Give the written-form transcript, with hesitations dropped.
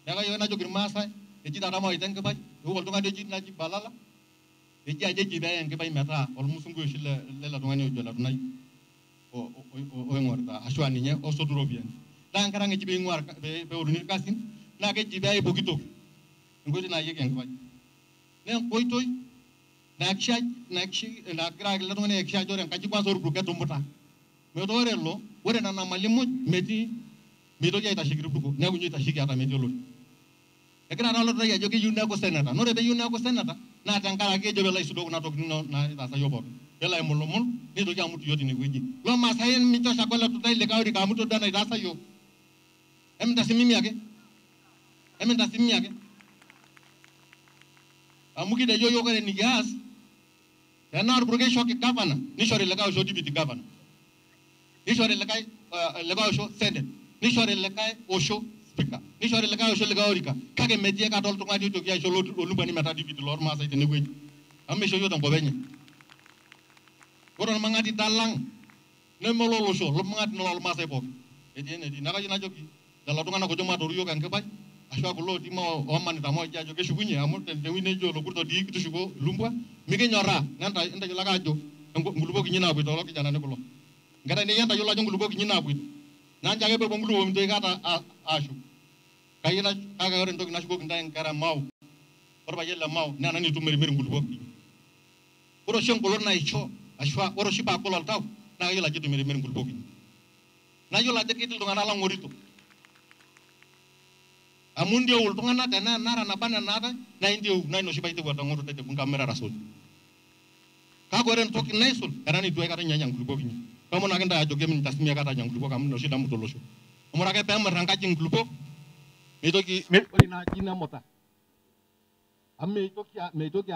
Naka yo na jogir masai, eji tata mo iten ke bai, yo tunga de ji na ji balala. Eji aje ji bayan ke bai meta, ol musungu shile lela tunga ni jola tunai. O ngorta ashwani nye o soduro bien. Dan karang eji be ngwar be urunir kasin, na ke ji bai bogito. Ngoti na yegen ke bai. Ne koitoy na ksha na gra la tunga ne ksha jore kaji kwa soru ke tumbuta. Me dore lo, wore na malimu meti medo ya tashigiri buko, ne kunyi tashigi ata meti lo. Ekena na lo ya jogi yuna ko senata, no rebe yuna ko senata, na tankara ke jobe la isudo na tok no na ta sa yobo. Bela emolo mol, ni do jamu yoti ni weji. Lo ma sayen mi to sakola to dai le kawri kamu to dana ida sa yo. Em da simimi ake. Em da simimi ake. Amugi de yo ko ni gas. Na ru burge shoki gavana, ni shori le kaw shodi biti gavana. Ni shori le kai le kaw sho senate. Ni shori le kai osho speaker. Ni shori le kaw sho le kawrika. Kage media ka tol to ngadi to ya sho lo lubani mata di biti lor ma sa ite ne weji. Amme sho yo tan ko benye. Koron mangati dalang ne mololo sho lo mangati nolol ma sa pok. Edi di naka jina jogi. Dalla to ngana ko joma to riyo kan ke bai. Ashwa ko lo di ma o man ta mo ja joge shugunye amul te de wine jo lo burto di to shugo lumbwa. Mi ke nyora nanta nda la ka jo. Ngulubo ki nyina bu to lo ki jana ne ko lo. Ngada ne yanda yo la jong ngulubo ki nyina bu. Nan jage be ngulubo mi de kata ashu. Kayina aga ren to na shugo ndan kara mau. Orba yella mau nana ni to meri ngulubo ki. Oro shon ko lo na icho. Ashwa oro shiba ko lo taw. Na yo la jitu meri ngulubo ki. Na yo la de kitil to ngana la ngorito. Amundi ul to ngana tena nara na bana nada na indio na no shiba ite wa ngoro te kun kamera rasul. Ka ko ren to ki naisul kana ni duwe kata nyanya ngulubo ki. Kamu nak enda joge min tasmia kata nyang ngulubo kamu no shida mutolo sho. Umura ke pem rangka jing ngulubo. Meto ki met ori na jina mota. Amme to ki